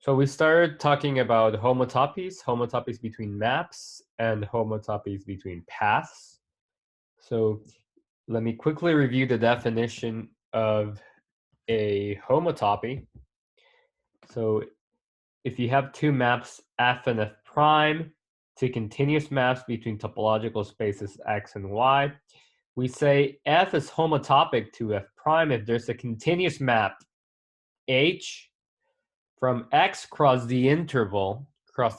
So we started talking about homotopies between maps, and homotopies between paths. So let me quickly review the definition of a homotopy. So if you have two maps, F and F prime, two continuous maps between topological spaces X and Y, we say F is homotopic to F prime if there's a continuous map H from X cross the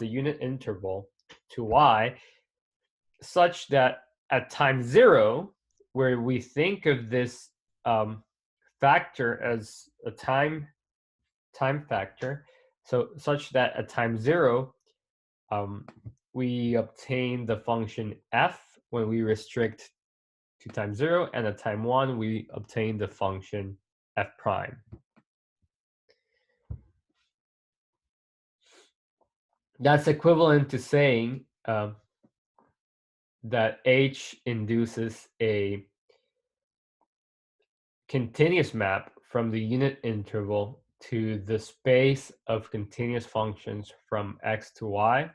unit interval to Y, such that at time zero, where we think of this factor as a time factor, so such that at time zero, we obtain the function f when we restrict to time zero, and at time one, we obtain the function f prime. That's equivalent to saying that H induces a continuous map from the unit interval to the space of continuous functions from X to Y,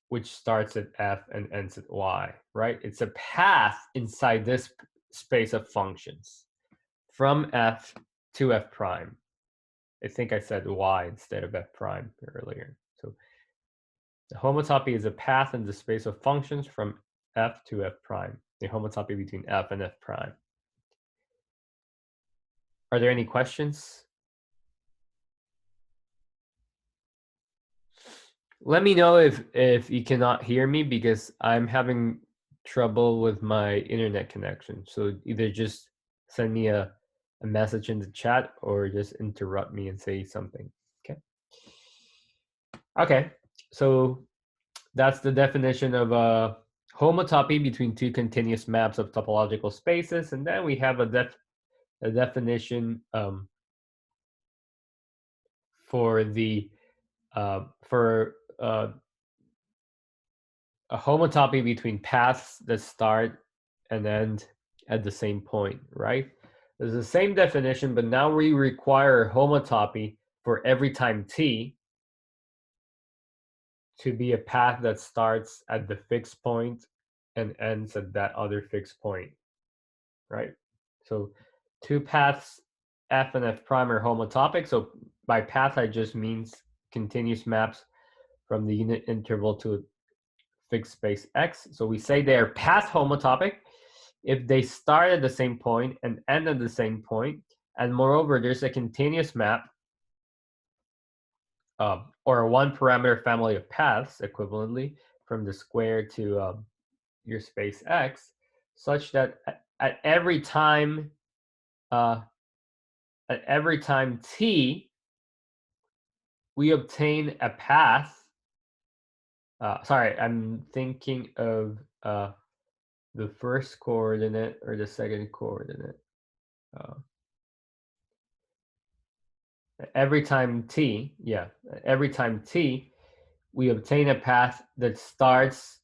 which starts at F and ends at Y, right? It's a path inside this space of functions from F to F prime. I think I said Y instead of F prime earlier. So the homotopy is a path in the space of functions from F to F prime, the homotopy between F and F prime. Are there any questions? Let me know if you cannot hear me, because I'm having trouble with my internet connection. So either just send me a message in the chat or just interrupt me and say something. Okay, so that's the definition of a homotopy between two continuous maps of topological spaces. And then we have a definition for the a homotopy between paths that start and end at the same point, right? There's the same definition, but now we require a homotopy for every time t to be a path that starts at the fixed point and ends at that other fixed point, right? So two paths, F and F prime, are homotopic. So by path, I just means continuous maps from the unit interval to fixed space X. So we say they are path homotopic if they start at the same point and end at the same point. And moreover, there's a continuous map or a one parameter family of paths equivalently from the square to your space X, such that at every time t, we obtain a path. Sorry, I'm thinking of the first coordinate or the second coordinate. Every time t, we obtain a path that starts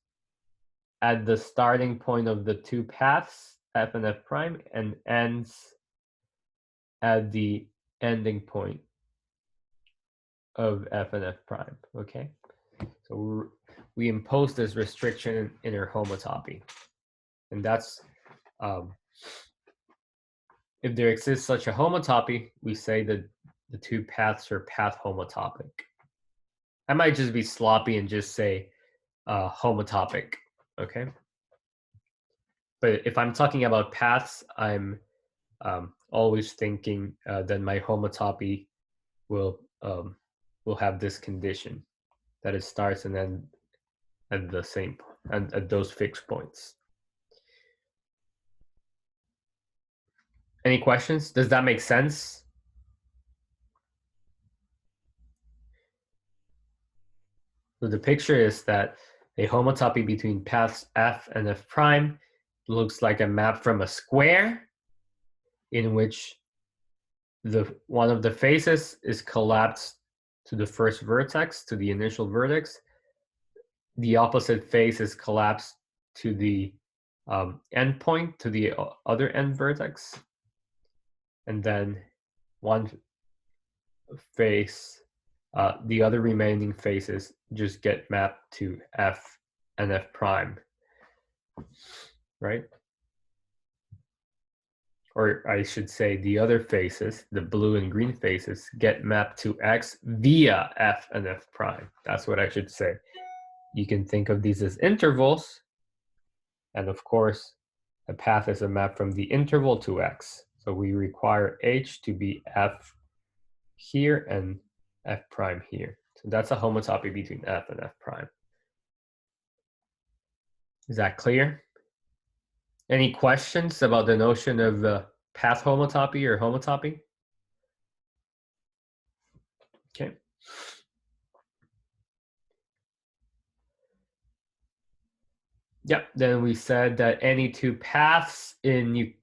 at the starting point of the two paths, F and F prime, and ends at the ending point of F and F prime, okay? So we impose this restriction in our homotopy. And that's, if there exists such a homotopy, we say that the two paths are path homotopic. I might just be sloppy and just say homotopic, okay? But if I'm talking about paths, I'm always thinking that my homotopy will have this condition, that it starts and then at the same and at those fixed points. Any questions? Does that make sense? So the picture is that a homotopy between paths F and F prime looks like a map from a square in which one of the faces is collapsed to the first vertex, to the initial vertex. The opposite face is collapsed to the endpoint, to the other end vertex. And then one face the other remaining faces just get mapped to F and F prime, right? Or I should say the other faces, the blue and green faces, get mapped to X via F and F prime. That's what I should say. You can think of these as intervals. And of course, a path is a map from the interval to X. So we require H to be F here and F prime here. So that's a homotopy between F and F prime. Is that clear? Any questions about the notion of path homotopy or homotopy? Okay. Yep, then we said that any two paths in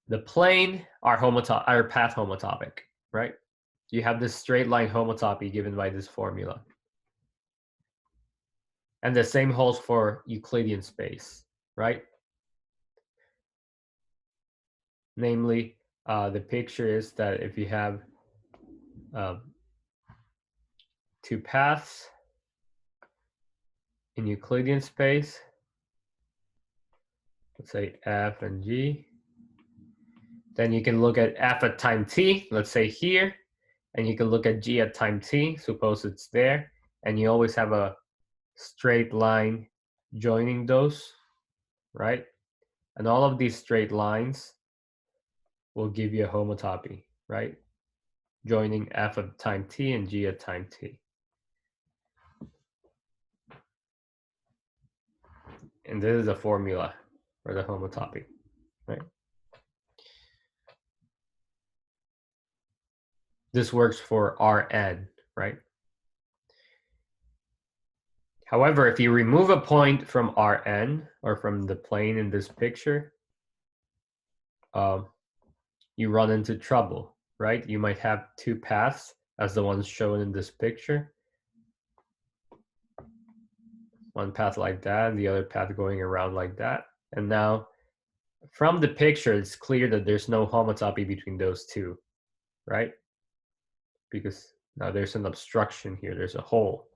the plane are path homotopic, right? You have this straight line homotopy given by this formula. And the same holds for Euclidean space, right? Namely, the picture is that if you have two paths in Euclidean space, let's say F and G, then you can look at F at time t, let's say here, and you can look at G at time t, suppose it's there, and you always have a straight line joining those, right? And all of these straight lines will give you a homotopy, right? Joining F at time t and G at time t. And this is a formula for the homotopy, right? This works for Rn, right? However, if you remove a point from Rn, or from the plane in this picture, you run into trouble, right? You might have two paths as the ones shown in this picture. One path like that, and the other path going around like that. And now, from the picture, it's clear that there's no homotopy between those two, right? Because now there's an obstruction here, there's a hole.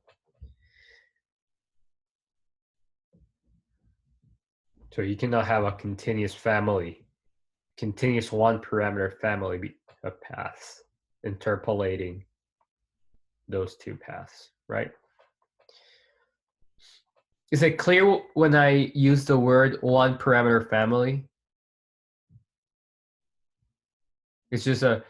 So you cannot have a continuous family, continuous one parameter family of paths interpolating those two paths, right? Is it clear when I use the word one parameter family? It's just a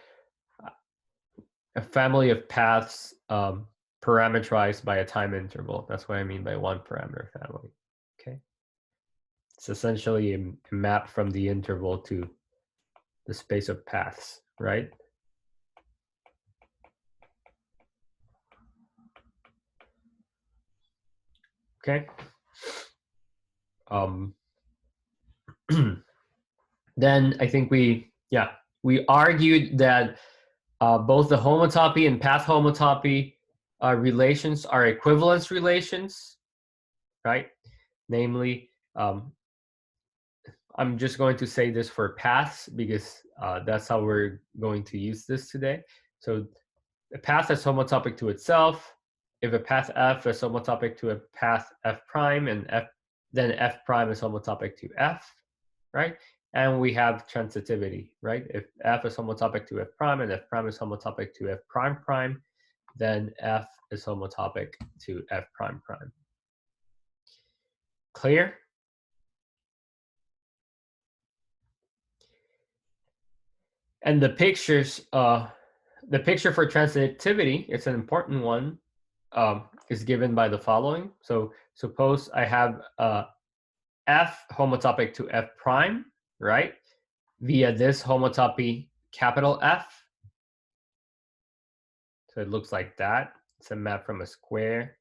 family of paths parameterized by a time interval. That's what I mean by one parameter family. Okay. It's essentially a map from the interval to the space of paths, right? Okay. Then I think we argued that both the homotopy and path homotopy relations are equivalence relations, right? Namely, I'm just going to say this for paths because that's how we're going to use this today. So a path is homotopic to itself. If a path F is homotopic to a path F prime, and then F prime is homotopic to F, right? And we have transitivity, right? If F is homotopic to F prime and F prime is homotopic to F prime prime, then F is homotopic to F prime prime. Clear? And the pictures, the picture for transitivity, it's an important one, is given by the following. So suppose I have F homotopic to F prime, right? Via this homotopy capital F. So it looks like that. It's a map from a square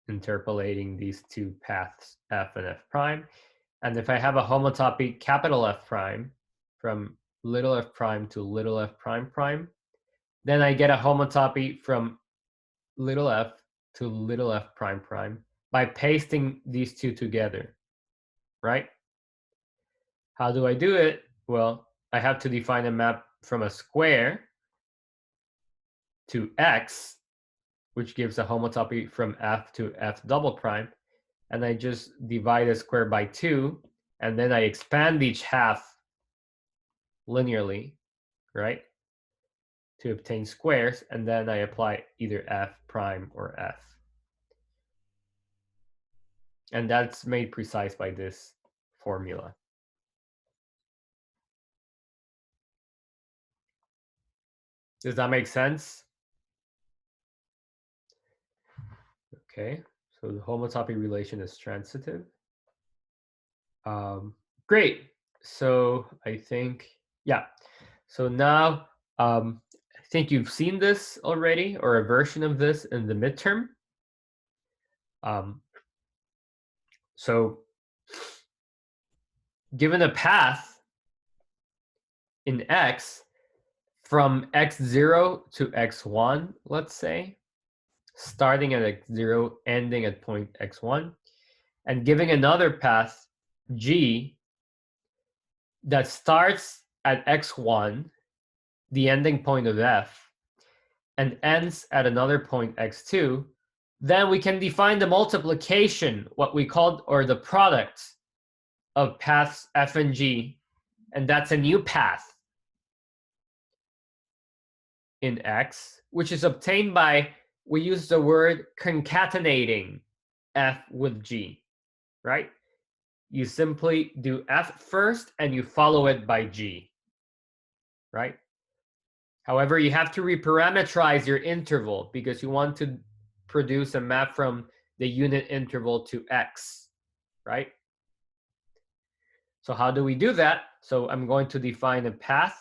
interpolating these two paths, F and F prime. And if I have a homotopy capital F prime from little f prime to little f prime prime, then I get a homotopy from little f to little f prime prime by pasting these two together, right? How do I do it? Well, I have to define a map from a square to x, which gives a homotopy from f to f double prime, and I just divide a square by 2, and then I expand each half linearly, right, to obtain squares, and then I apply either f prime or f. And that's made precise by this formula. Does that make sense? Okay, so the homotopy relation is transitive. Great. So I think, yeah. So now I think you've seen this already, or a version of this in the midterm. So given a path in x from x0 to x1, let's say, starting at x0, ending at point x1, and giving another path g that starts at x1, the ending point of f, and ends at another point x2, then we can define the multiplication, what we called, or the product of paths f and g, and that's a new path in x, which is obtained by, we use the word concatenating f with g, right? You simply do f first and you follow it by g, right? However, you have to reparameterize your interval because you want to produce a map from the unit interval to x, right? So how do we do that? So I'm going to define a path,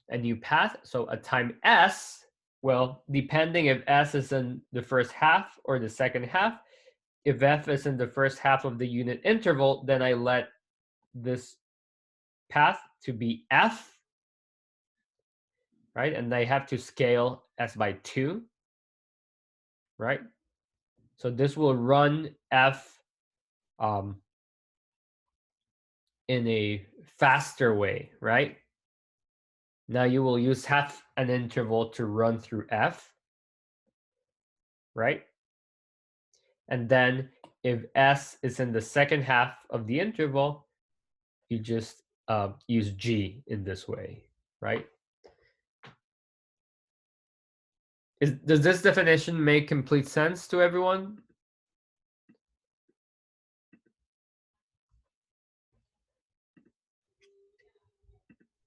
a new path. So at time s, well, depending if s is in the first half or the second half, if f is in the first half of the unit interval, then I let this path to be f, right? And I have to scale s by 2, right? So this will run f in a faster way, right? Now you will use half an interval to run through f, right? And then if s is in the second half of the interval, you just use g in this way, right? Does this definition make complete sense to everyone?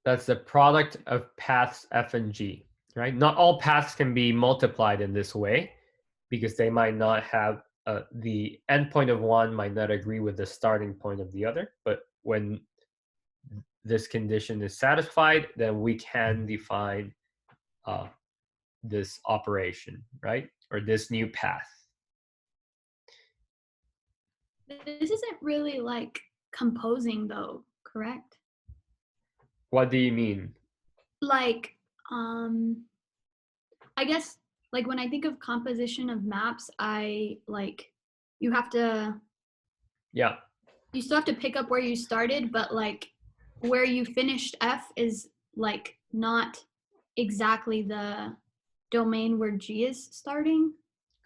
That's the product of paths f and g, right? Not all paths can be multiplied in this way because they might not have the endpoint of one might not agree with the starting point of the other. But when this condition is satisfied, then we can define this operation, right? Or this new path. This isn't really like composing though, correct? What do you mean? Like, I guess like when I think of composition of maps, I like you have to, Yeah. you still have to pick up where you started, but like where you finished F is like not exactly the domain where G is starting.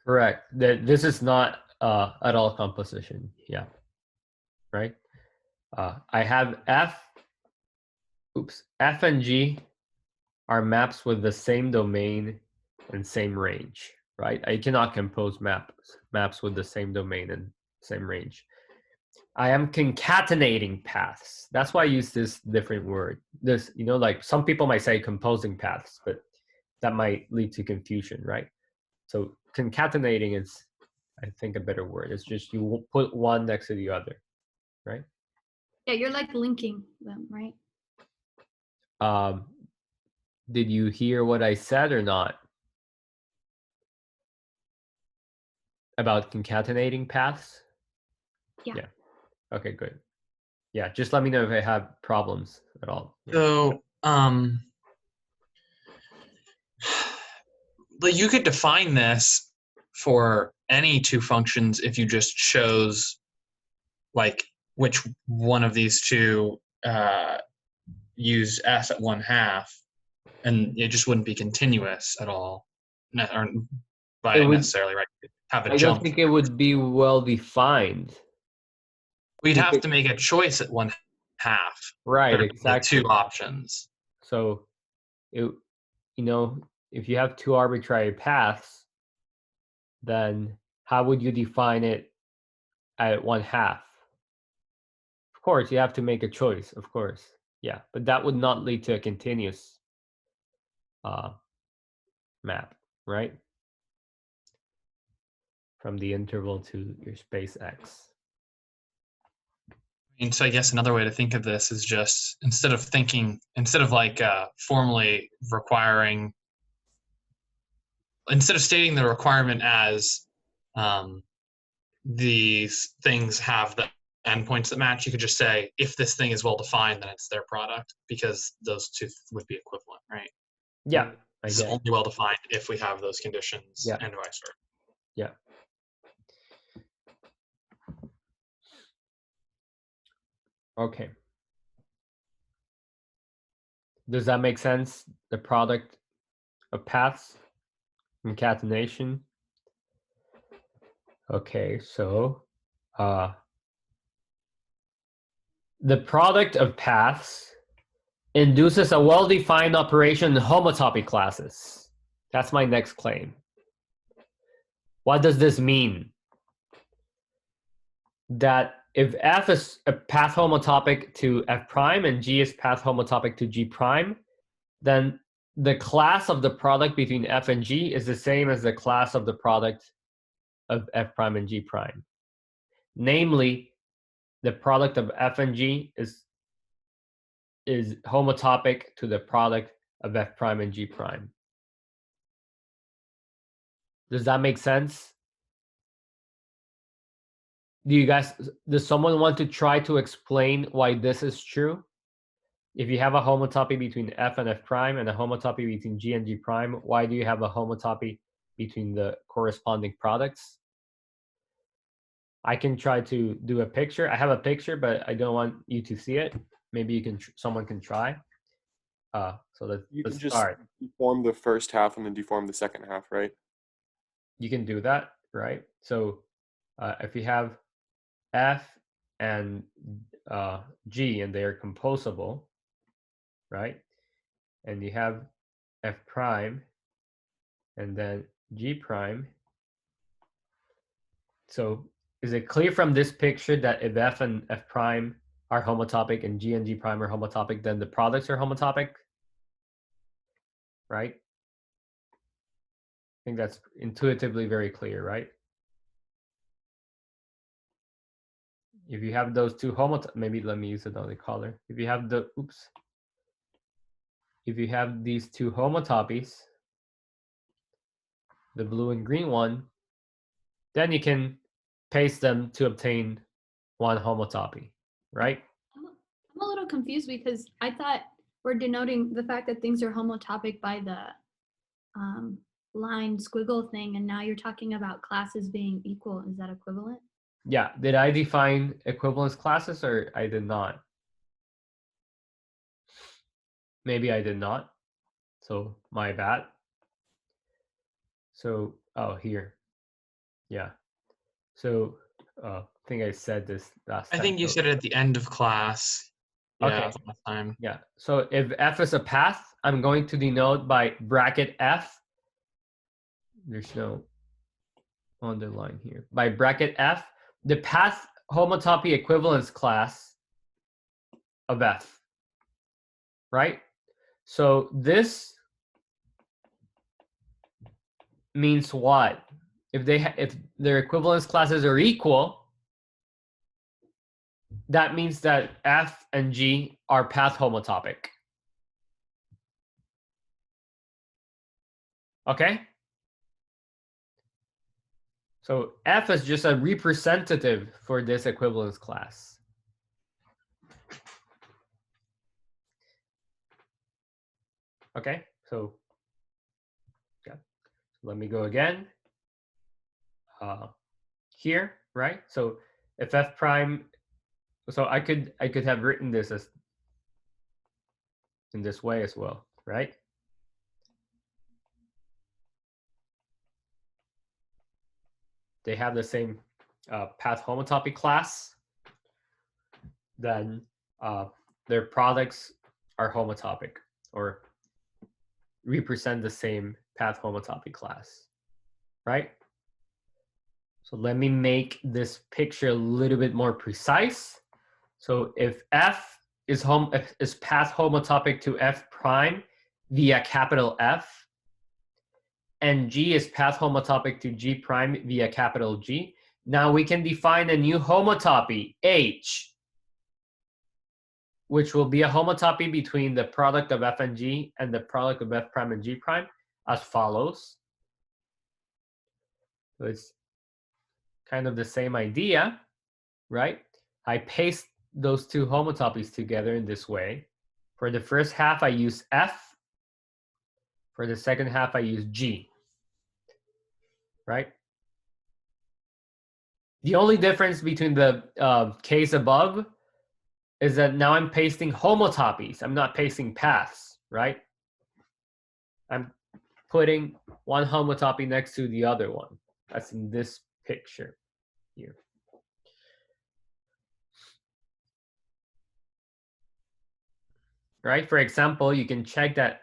Correct. This is not at all composition. Yeah. Right. I have F and G are maps with the same domain and same range, right? I cannot compose maps with the same domain and same range. I am concatenating paths. That's why I use this different word. This, like some people might say composing paths, but that might lead to confusion, right? So concatenating is, I think, a better word. It's just you put one next to the other, right? Yeah, you're like linking them, right? Did you hear what I said or not about concatenating paths? Yeah. Okay, good. Yeah, just let me know if I have problems at all. Yeah. So, but you could define this for any two functions if you just chose like which one of these two use s at 1/2, and it just wouldn't be continuous at all, or by It would. necessarily, right? Have a I don't jump. think it would be well defined. We'd have because- to make a choice at one half. Right, There are exactly. the two options. So, it, if you have two arbitrary paths, then how would you define it at one half? Of course, you have to make a choice, of course. Yeah, but that would not lead to a continuous map, right? From the interval to your space X. And so I guess another way to think of this is just instead of formally requiring, instead of stating the requirement as these things have the endpoints that match, you could just say if this thing is well defined, then it's their product, because those two would be equivalent, right? Yeah, I This is guess. only well defined if we have those conditions, Yeah. and vice versa. Yeah. Okay. Does that make sense? The product of paths, concatenation. Okay, so the product of paths induces a well-defined operation in homotopy classes. That's my next claim. What does this mean? That if F is a path homotopic to F prime and G is path homotopic to G prime, then the class of the product between F and G is the same as the class of the product of F prime and G prime. Namely, the product of F and G is homotopic to the product of F prime and G prime. Does that make sense? Does someone want to try to explain why this is true? If you have a homotopy between F and F prime and a homotopy between G and G prime, why do you have a homotopy between the corresponding products? I can try to do a picture. I have a picture, but I don't want you to see it. Maybe you can. Someone can try. So let's just start. deform the first half and then deform the second half, right? You can do that, right? So if you have F and G and they are composable, right? And you have F prime and then G prime. So is it clear from this picture that if F and F prime are homotopic and G prime are homotopic, then the products are homotopic, right? I think that's intuitively very clear, right? If you have those two maybe let me use another color. If you have if you have these two homotopies, the blue and green one, then you can paste them to obtain one homotopy, right? I'm a little confused because I thought we're denoting the fact that things are homotopic by the line squiggle thing, and now you're talking about classes being equal. Is that equivalent? Yeah. Did I define equivalence classes or I did not? Maybe I did not. So my bad. So, here. Yeah. So I think I said this last time. I think you said it at the end of class. Yeah, Okay. last time. Yeah. So if F is a path, I'm going to denote by bracket F. There's no underline here. By bracket F, the path homotopy equivalence class of F, right? So this means what? If their equivalence classes are equal, that means that F and G are path homotopic. Okay? So F is just a representative for this equivalence class. Okay, so yeah. Let me go again. Here, right? So if F prime, so I could have written this as in this way as well, right? they have the same path homotopy class, then their products are homotopic or represent the same path homotopy class, right? So let me make this picture a little bit more precise. So if F is path homotopic to F prime via capital F, and G is path homotopic to G prime via capital G, now we can define a new homotopy, H, which will be a homotopy between the product of F and G and the product of F prime and G prime as follows. So it's kind of the same idea, right? I paste those two homotopies together in this way. For the first half, I use F. For the second half, I use G, right? The only difference between the case above is that now I'm pasting homotopies. I'm not pasting paths, right? I'm putting one homotopy next to the other one. That's in this picture here. Right? For example, you can check that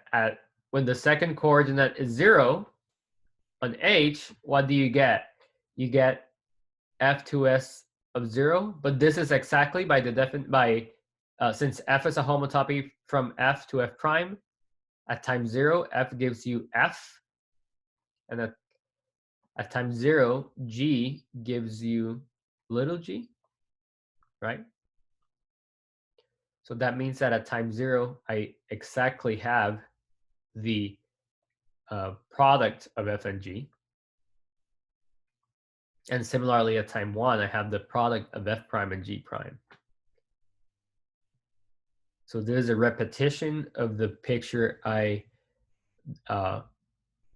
when the second coordinate is 0 on H, what do you get? You get F2S of 0, but this is exactly since F is a homotopy from F to F prime, at time 0, F gives you F, and at time 0, G gives you little g, right? So that means that at time 0, I exactly have the product of F and G. And similarly, at time 1, I have the product of F prime and G prime. So there's a repetition of the picture I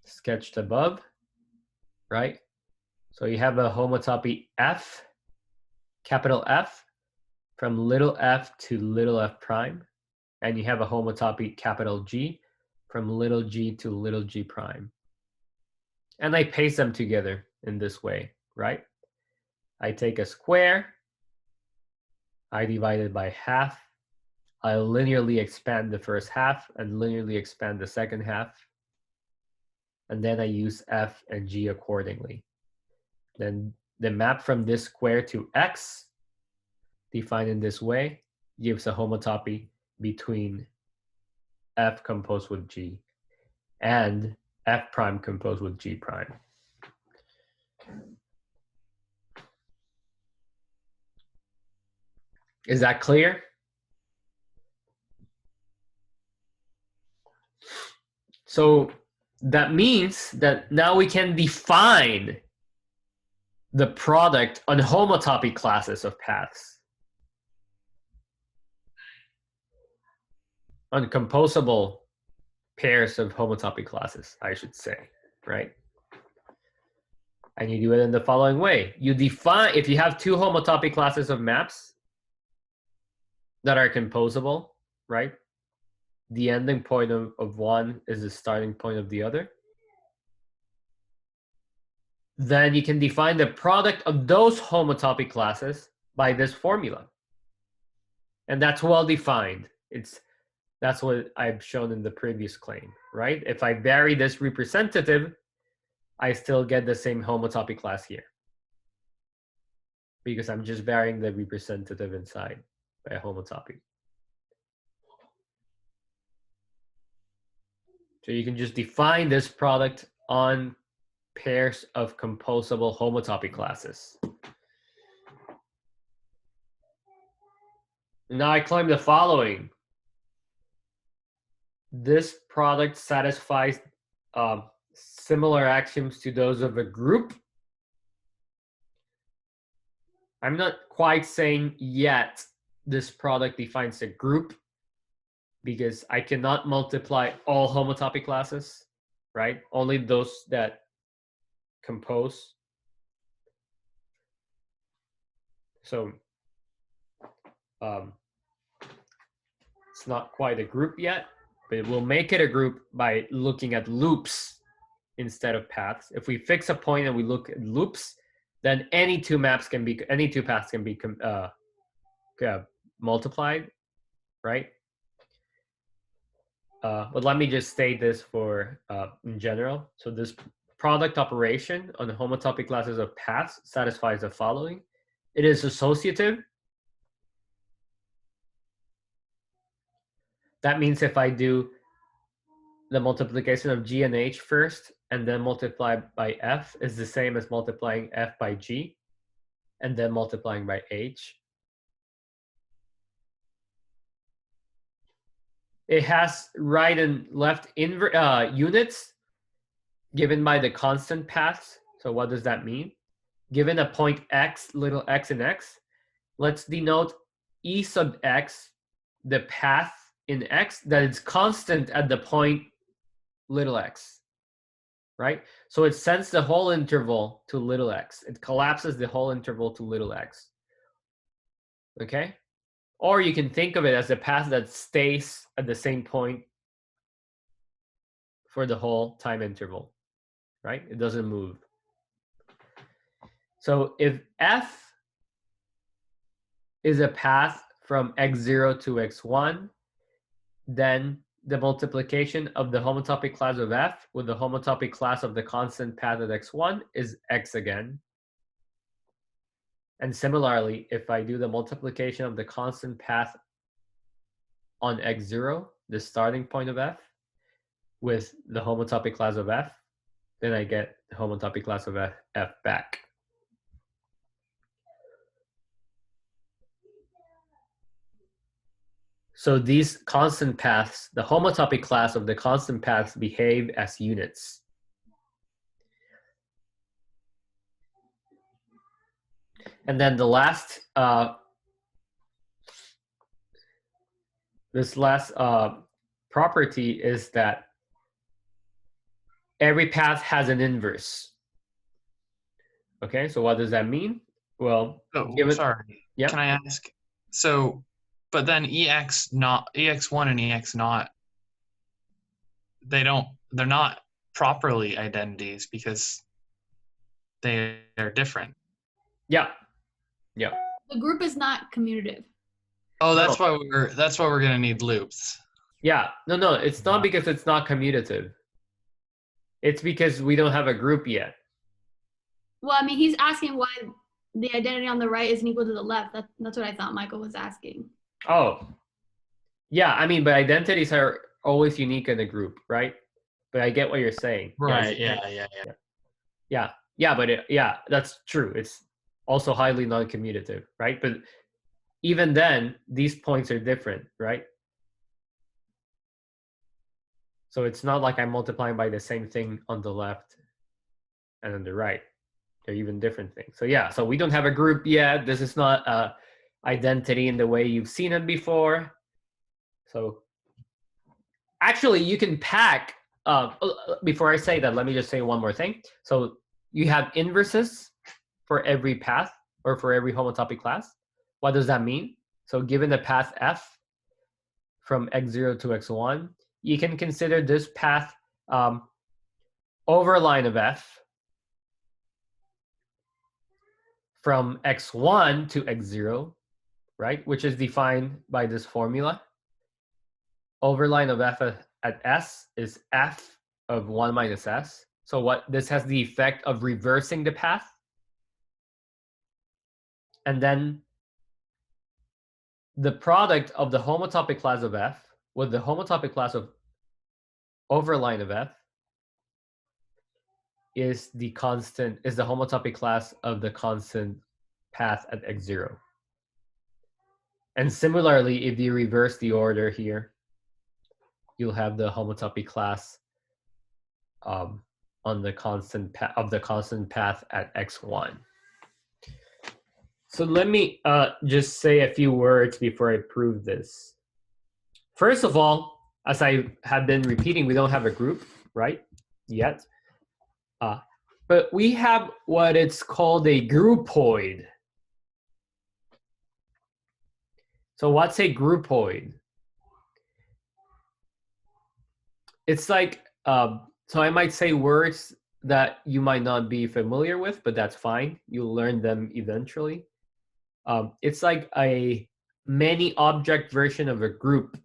sketched above, right? So you have a homotopy F, capital F, from little f to little f prime, and you have a homotopy capital G from little g to little g prime. And I paste them together in this way, right? I take a square, I divide it by half, I linearly expand the first half and linearly expand the second half, and then I use f and g accordingly. Then the map from this square to x, defined in this way, gives a homotopy between f composed with g and f prime composed with g prime. Is that clear? So that means that now we can define the product on homotopy classes of paths. On composable pairs of homotopy classes, I should say, right? And you do it in the following way. You define, if you have two homotopy classes of maps that are composable, right? The ending point of one is the starting point of the other. Then you can define the product of those homotopy classes by this formula. And that's well defined. That's what I've shown in the previous claim, right? If I vary this representative, I still get the same homotopy class here, because I'm just varying the representative inside by a homotopy. So you can just define this product on pairs of composable homotopy classes. Now I claim the following. This product satisfies similar axioms to those of a group. I'm not quite saying yet this product defines a group, because I cannot multiply all homotopy classes, right? Only those that compose. So it's not quite a group yet, but we'll make it a group by looking at loops instead of paths. If we fix a point and we look at loops, then any two paths can be multiplied, right? But let me just state this for in general. So this product operation on the homotopy classes of paths satisfies the following. It is associative. That means if I do the multiplication of G and H first and then multiply by F is the same as multiplying F by G and then multiplying by H. It has right and left units given by the constant paths. So what does that mean? Given a point x, little x and x, let's denote E sub x, the path in x that is constant at the point little x, right? So it sends the whole interval to little x. It collapses the whole interval to little x, okay? Or you can think of it as a path that stays at the same point for the whole time interval, right? It doesn't move. So if f is a path from x0 to x1, then the multiplication of the homotopy class of f with the homotopy class of the constant path at x1 is x again. And similarly, if I do the multiplication of the constant path on x0, the starting point of f, with the homotopy class of f, then I get the homotopy class of f back. So these constant paths, the homotopy class of the constant paths behave as units. And then the last, this last property is that every path has an inverse. Okay, so what does that mean? Well, sorry. Yep. Can I ask? So, but then EX1 and EX naught, they're not properly identities because they are different. Yeah. Yeah. The group is not commutative. Oh, that's why we're gonna need loops. Yeah. No, it's not because it's not commutative. It's because we don't have a group yet. Well, I mean, he's asking why the identity on the right isn't equal to the left. That's what I thought Michael was asking. Oh. Yeah, I mean, but identities are always unique in a group, right? But I get what you're saying. Right. Yeah. But that's true. It's also highly non-commutative, right? But even then, these points are different, right? So it's not like I'm multiplying by the same thing on the left and on the right. They're even different things. So yeah, so we don't have a group yet. This is not a identity in the way you've seen it before. So actually, you can pack, before I say that, let me just say one more thing. So you have inverses for every path or for every homotopy class. What does that mean? So given the path f from x0 to x1, you can consider this path over line of f from x1 to x0, right? Which is defined by this formula. Over line of f at s is f of 1 minus s. So what this has the effect of reversing the path. And then the product of the homotopy class of f with the homotopy class of over line of f is the homotopy class of the constant path at x0. And similarly, if you reverse the order here, you'll have the homotopy class on the constant path at x1. So let me just say a few words before I prove this. First of all, as I have been repeating, we don't have a group, right, yet. But we have what it's called a groupoid. So what's a groupoid? It's like, so I might say words that you might not be familiar with, but that's fine. You'll learn them eventually. It's like a many object version of a group,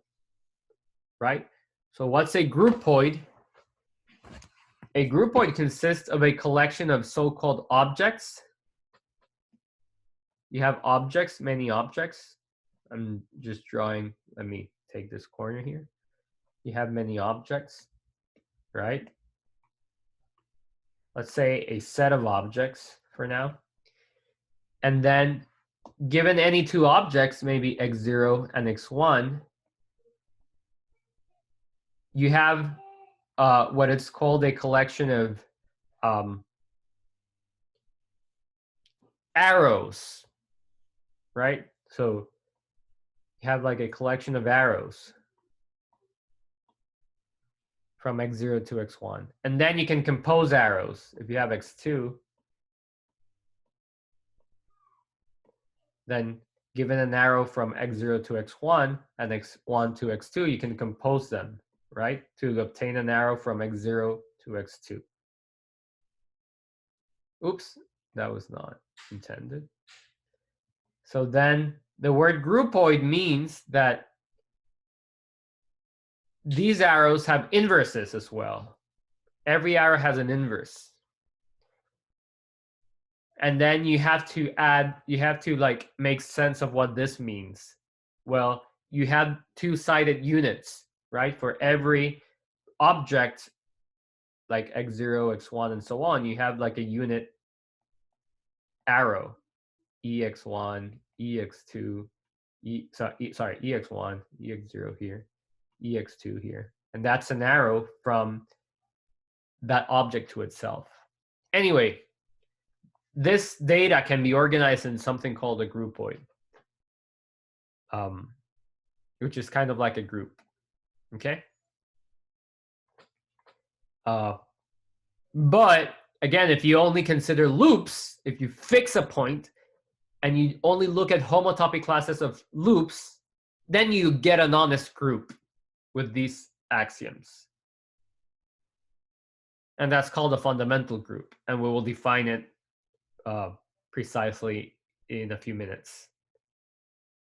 right? So what's a groupoid? A groupoid consists of a collection of so-called objects. You have objects, many objects. I'm just drawing, let me take this corner here. You have many objects, right? Let's say a set of objects for now. And then given any two objects, maybe x0 and x1, you have what it's called a collection of arrows, right? So you have like a collection of arrows from x0 to x1. And then you can compose arrows. If you have x2, then given an arrow from x0 to x1 and x1 to x2, you can compose them, right? To obtain an arrow from x0 to x2. Oops, that was not intended. So then the word groupoid means that these arrows have inverses as well. Every arrow has an inverse. And then you have to like make sense of what this means. Well, you have two-sided units, right? For every object, like x0, x1, and so on, you have like a unit arrow, ex1, ex2, ex1, ex0 here, ex2 here. And that's an arrow from that object to itself. Anyway, this data can be organized in something called a groupoid, which is kind of like a group, okay? But again, if you only consider loops, if you fix a point and you only look at homotopy classes of loops, then you get an honest group with these axioms. And that's called a fundamental group. And we will define it precisely in a few minutes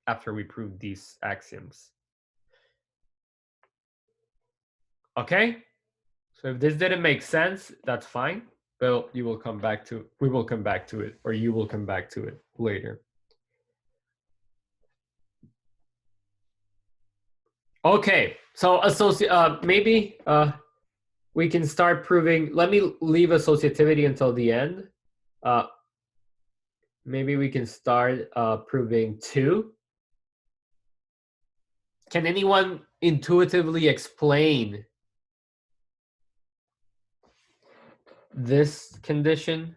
after we prove these axioms. Okay? So if this didn't make sense, that's fine. But we will come back to it, or you will come back to it later. Okay, so maybe we can start proving. Let me leave associativity until the end. Maybe we can start proving 2. Can anyone intuitively explain this condition?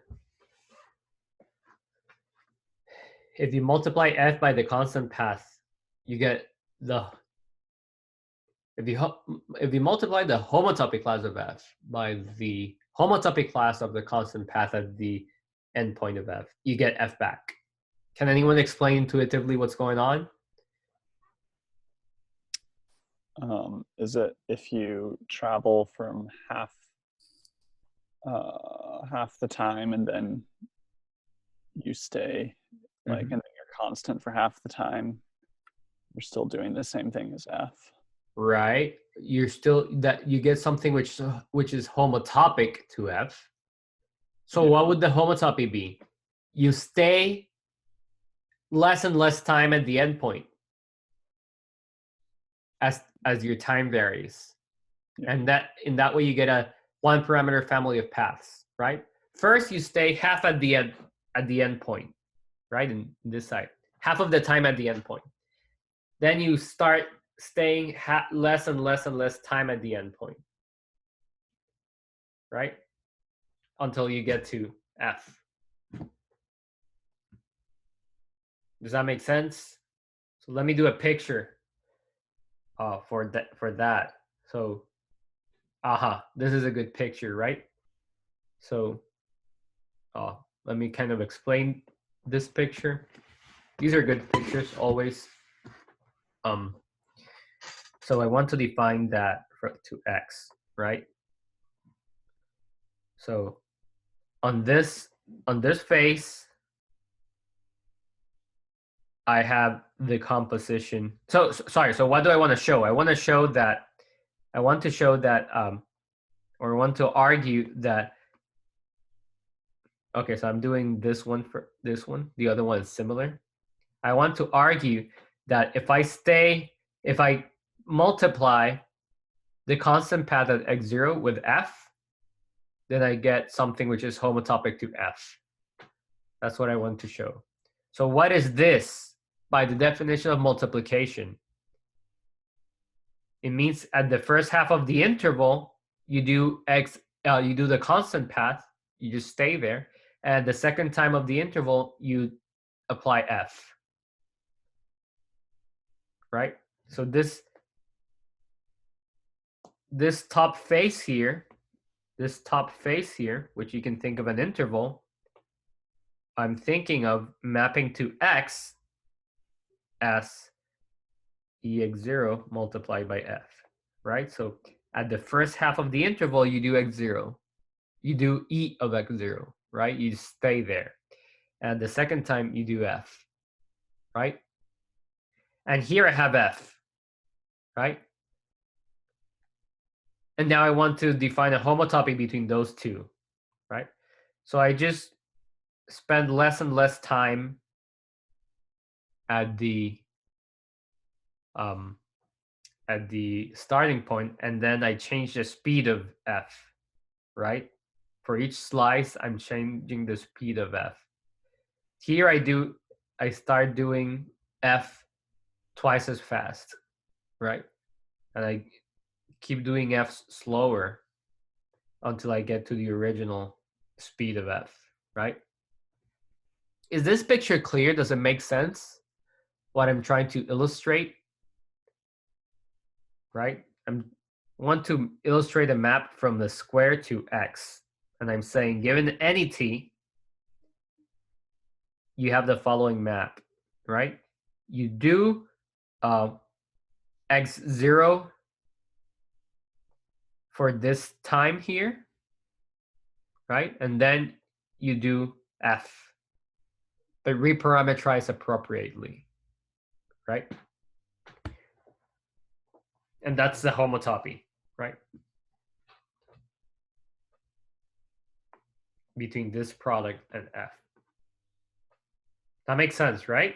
If you multiply f by the constant path, you get the. If you multiply the homotopy class of f by the homotopy class of the constant path at the endpoint of f, you get f back. Can anyone explain intuitively what's going on? Is it if you travel from half the time and then you stay like and then you're constant for half the time, you're still doing the same thing as f. Right. You're still that you get something which is homotopic to f. So yeah. What would the homotopy be? You stay less and less time at the endpoint as your time varies. Yeah. And that in that way you get a one parameter family of paths, right? First you stay half at the end point, right? In this side. Half of the time at the endpoint. Then you start staying less and less and less time at the endpoint, right? Until you get to f. Does that make sense? So let me do a picture for that. So, this is a good picture, right? So, let me kind of explain this picture. These are good pictures always. So I want to define that to x, right? So on this face, I have the composition. Sorry. So what do I want to show? I want to show that, or want to argue that. Okay, so I'm doing this one for this one. The other one is similar. I want to argue that if I multiply the constant path at x0 with f, then I get something which is homotopic to f. That's what I want to show. So what is this? By the definition of multiplication, it means at the first half of the interval, you do the constant path, you just stay there. And the second time of the interval, you apply f. Right? So this top face here, which you can think of an interval, I'm thinking of mapping to x as ex0 multiplied by f, right? So at the first half of the interval, you do x0. You do e of x0, right? You stay there. And the second time, you do f, right? And here I have f, right? And now I want to define a homotopy between those two, right? So I just spend less and less time at the starting point, and then I change the speed of f, right? For each slice, I'm changing the speed of f. Here I start doing f twice as fast, right? And I keep doing f slower until I get to the original speed of f, right? Is this picture clear? Does it make sense? What I'm trying to illustrate, right? I want to illustrate a map from the square to x. And I'm saying, given any t, you have the following map, right? You do x0 for this time here, right? And then you do f, but reparameterize appropriately, right? And that's the homotopy, right? Between this product and f. That makes sense, right?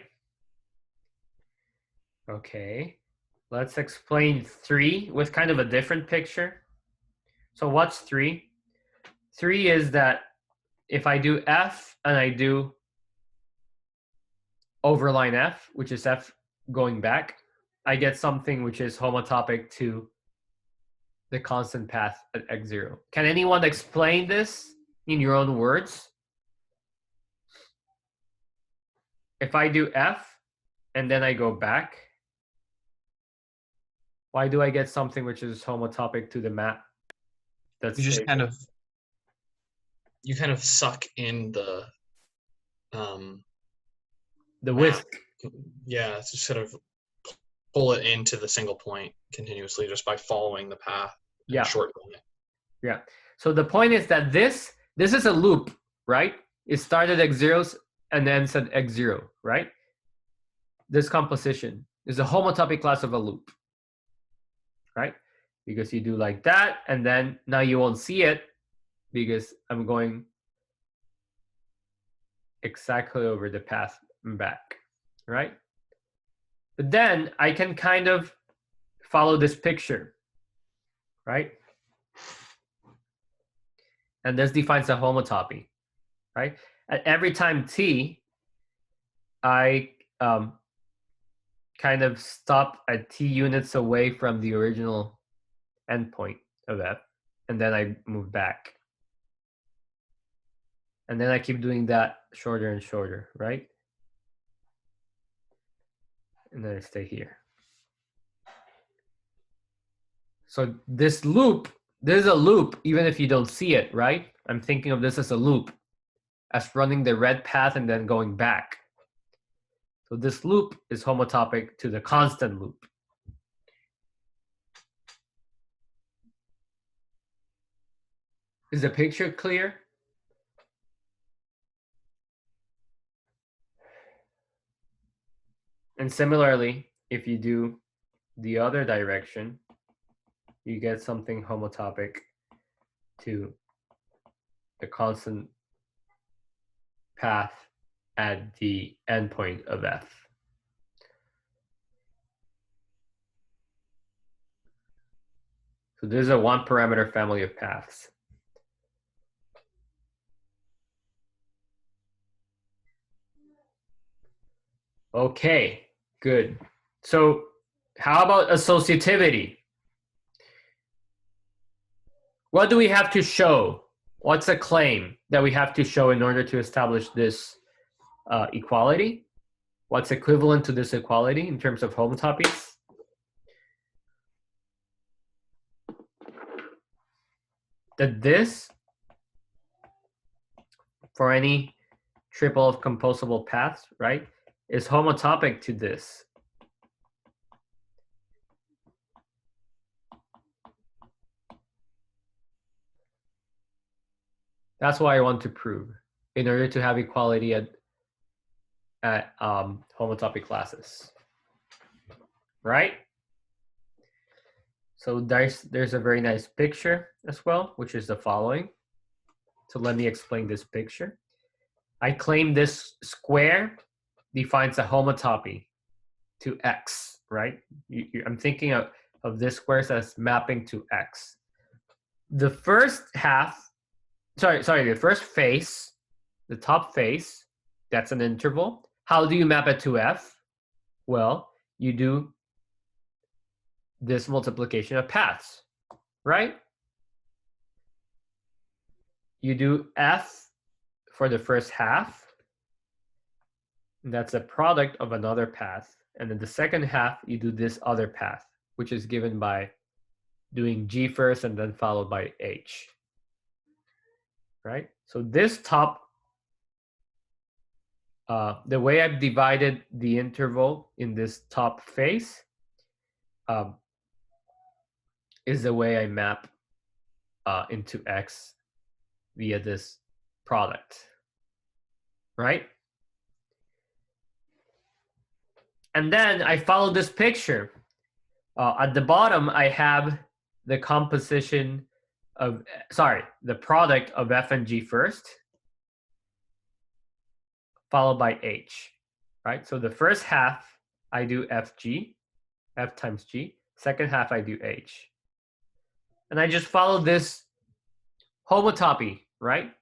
Okay, let's explain 3 with kind of a different picture. So what's 3? 3 is that if I do f and I do overline f, which is f going back, I get something which is homotopic to the constant path at x0. Can anyone explain this in your own words? If I do f and then I go back, why do I get something which is homotopic to the map? That's You just kind of suck in the whisk. Yeah, it's just sort of pull it into the single point continuously just by following the path. Yeah. Shortening it. Yeah. So the point is that this is a loop, right? It started at x0 and ends at x0, right? This composition is a homotopy class of a loop, right? Because you do like that, and then now you won't see it because I'm going exactly over the path and back, right? But then I can kind of follow this picture, right? And this defines a homotopy, right? At every time t, I kind of stop at t units away from the original endpoint of f, and then I move back. And then I keep doing that shorter and shorter, right? And then I stay here. So this loop, there's a loop even if you don't see it, right? I'm thinking of this as a loop, as running the red path and then going back. So this loop is homotopic to the constant loop. Is the picture clear? And similarly, if you do the other direction, you get something homotopic to the constant path at the endpoint of f. So this is a one parameter family of paths. Okay, good. So how about associativity? What do we have to show? What's a claim that we have to show in order to establish this equality? What's equivalent to this equality in terms of homotopies? That this, for any triple of composable paths, right, is homotopic to this. That's what I want to prove in order to have equality at homotopic classes, right? So there's a very nice picture as well, which is the following. So let me explain this picture. I claim this square defines a homotopy to X, right? I'm thinking of this square as mapping to X. The first half, the first face, the top face, that's an interval. How do you map it to F? Well, you do this multiplication of paths, right? You do F for the first half. And that's a product of another path. And then the second half, you do this other path, which is given by doing G first and then followed by H, right? So this top, the way I've divided the interval in this top face is the way I map into X via this product, right? And then I follow this picture. At the bottom, I have the composition of, the product of F and G first, followed by H, right? So the first half, I do FG, F times G. Second half, I do H. And I just follow this homotopy, right?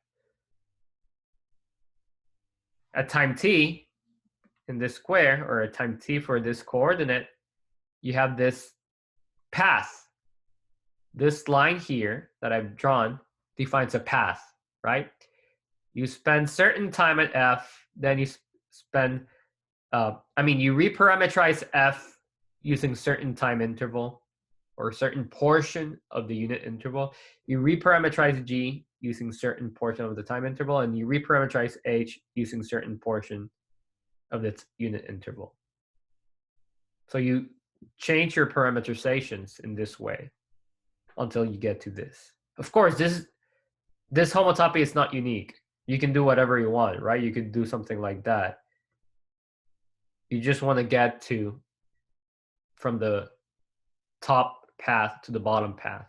At time t, in this square, or at time t for this coordinate, you have this path. This line here that I've drawn defines a path, right? You spend certain time at F, then you spend, you reparameterize F using certain time interval or certain portion of the unit interval. You reparameterize G using certain portion of the time interval, and you reparameterize H using certain portion of its unit interval. So you change your parameterizations in this way until you get to this. Of course, this homotopy is not unique. You can do whatever you want, right? You could do something like that. You just want to get to from the top path to the bottom path,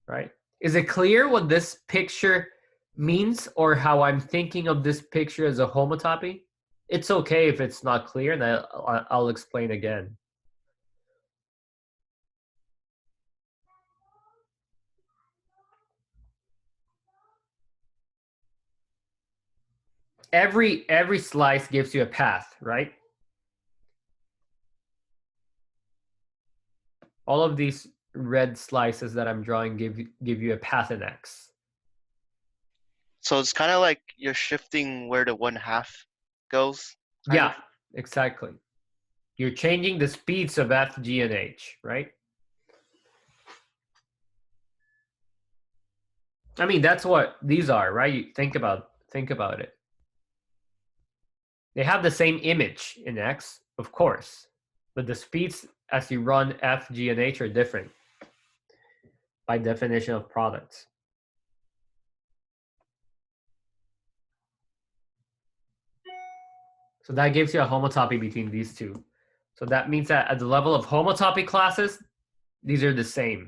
right? Is it clear what this picture means or how I'm thinking of this picture as a homotopy? It's okay if it's not clear, and I'll explain again. Every slice gives you a path, right? All of these red slices that I'm drawing give you a path in X. So it's kind of like you're shifting where the 1/2 goes. Yeah, exactly. You're changing the speeds of F, G, and H, right? I mean, that's what these are, right? You think about it. They have the same image in X, of course, but the speeds as you run F, G, and H are different by definition of products. So that gives you a homotopy between these two. So that means that at the level of homotopy classes, these are the same.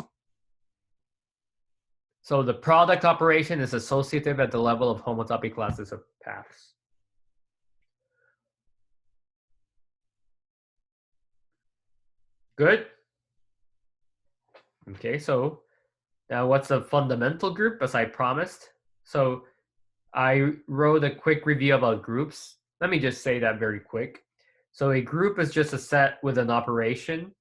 So the product operation is associative at the level of homotopy classes of paths. Good? Okay, so now what's a fundamental group, as I promised? So I wrote a quick review about groups. Let me just say that very quick. So a group is just a set with an operation,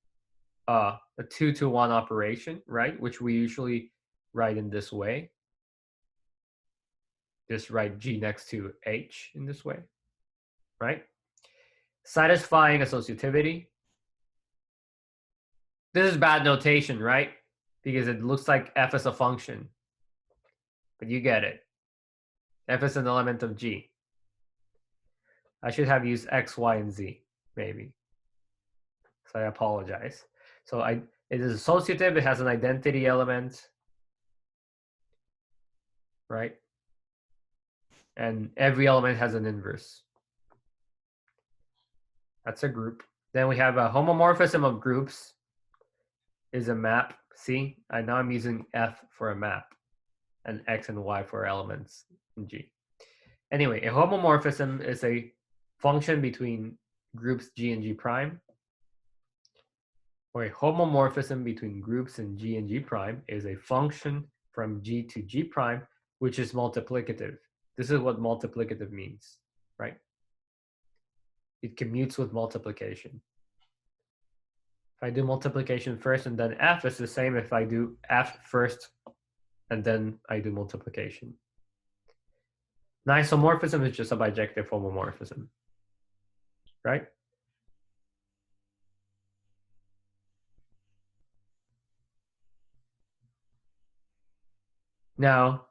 a 2-to-1 operation, right? Which we usually write in this way. Just write G next to H in this way, right? Satisfying associativity. This is bad notation, right? Because it looks like F is a function. But you get it. F is an element of G. I should have used X, Y, and Z, maybe. So I apologize. So it is associative. It has an identity element, right? And every element has an inverse. That's a group. Then we have a homomorphism of groups is a map. See, now I'm using F for a map and X and Y for elements in G. Anyway, a homomorphism is a function between groups G and G prime. Or a homomorphism between groups in G and G prime is a function from G to G prime, which is multiplicative. This is what multiplicative means, right? It commutes with multiplication. If I do multiplication first and then F, it's the same if I do F first and then I do multiplication. An isomorphism is just a bijective homomorphism, right? Now,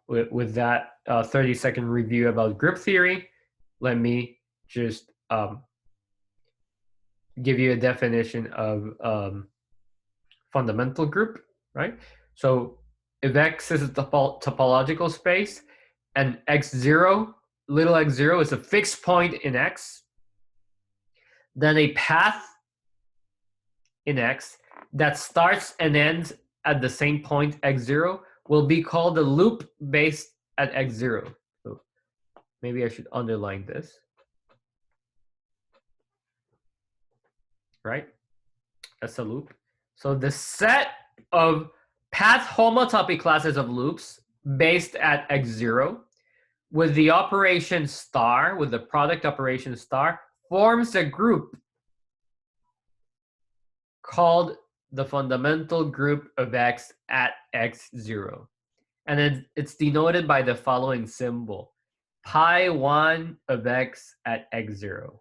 with that 30-second review about group theory, let me just give you a definition of fundamental group, right? So if X is a topological space and X0, little x0 is a fixed point in X, then a path in X that starts and ends at the same point X0 will be called a loop based at X0. So maybe I should underline this. Right? That's a loop. So the set of path homotopy classes of loops based at X0 with the operation star, with the product operation star, forms a group called the fundamental group of X at X0. And it's denoted by the following symbol, pi1 of X at X0.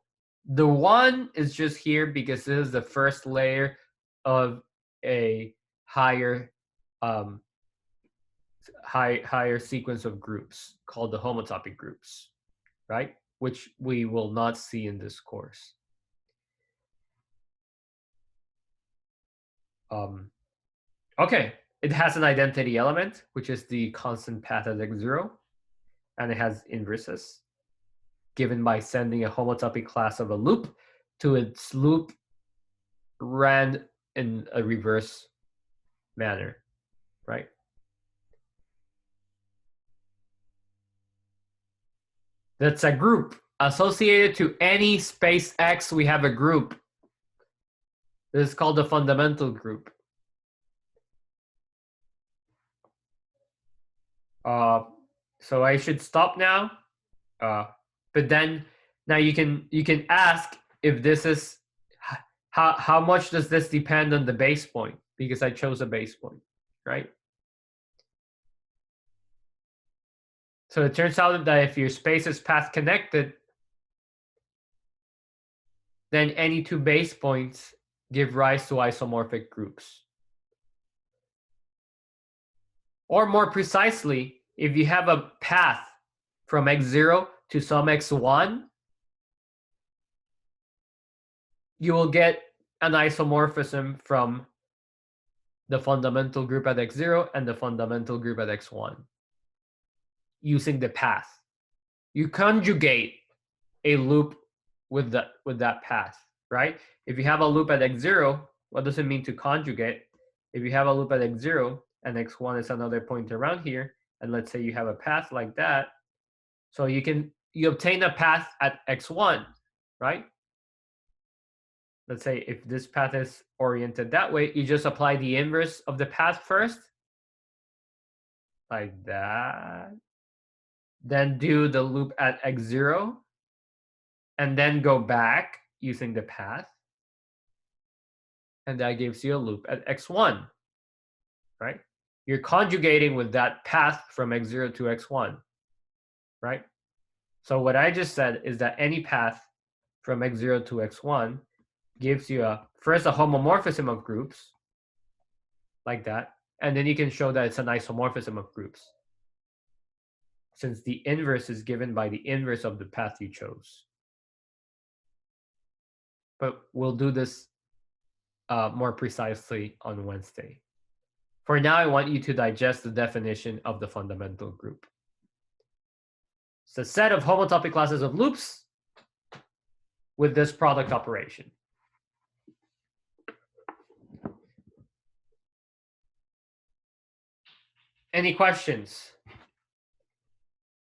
The 1 is just here because this is the first layer of a higher higher sequence of groups called the homotopy groups, right? Which we will not see in this course. Okay, it has an identity element, which is the constant path at X0, and it has inverses, given by sending a homotopy class of a loop to its loop ran in a reverse manner, right? That's a group. Associated to any space X, we have a group. This is called the fundamental group. So I should stop now. But then now you can ask if this is how much does this depend on the base point, because I chose a base point, right? So it turns out that if your space is path connected, then any two base points give rise to isomorphic groups. Or more precisely, if you have a path from X0 to some X1, you will get an isomorphism from the fundamental group at X0 and the fundamental group at X1 using the path. You conjugate a loop with that path, right? If you have a loop at x0, what does it mean to conjugate? If you have a loop at x0 and x1 is another point around here, and let's say you have a path like that, so you obtain a path at x1, right? Let's say if this path is oriented that way, you just apply the inverse of the path first, like that. Then do the loop at x0, and then go back using the path. And that gives you a loop at x1, right? You're conjugating with that path from x0 to x1, right? So what I just said is that any path from x0 to x1 gives you first a homomorphism of groups, like that, and then you can show that it's an isomorphism of groups, since the inverse is given by the inverse of the path you chose. But we'll do this more precisely on Wednesday. For now, I want you to digest the definition of the fundamental group. It's a set of homotopy classes of loops with this product operation. Any questions?